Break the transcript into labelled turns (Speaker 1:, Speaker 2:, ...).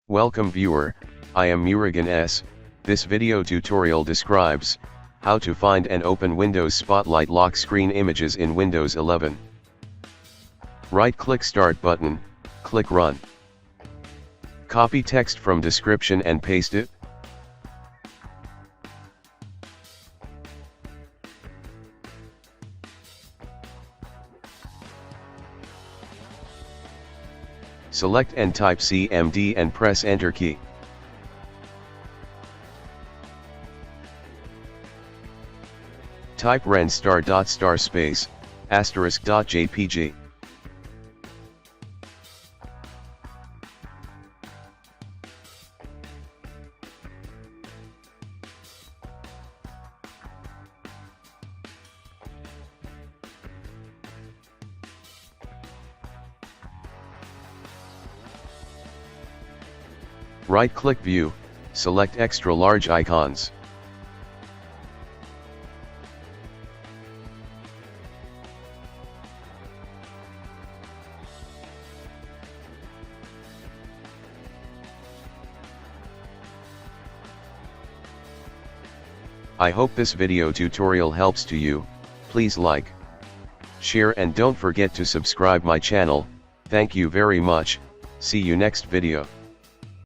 Speaker 1: Welcome viewer, I am Murugan S. This video tutorial describes how to find and open Windows Spotlight lock screen images in Windows 11. Right-click Start button, click Run. Copy text from description and paste it. Select and type CMD and press Enter key. Type ren *** space ***jpg. Right-click View, select Extra Large Icons. I hope this video tutorial helps to you. Please like, share and don't forget to subscribe my channel. Thank you very much. See you next video.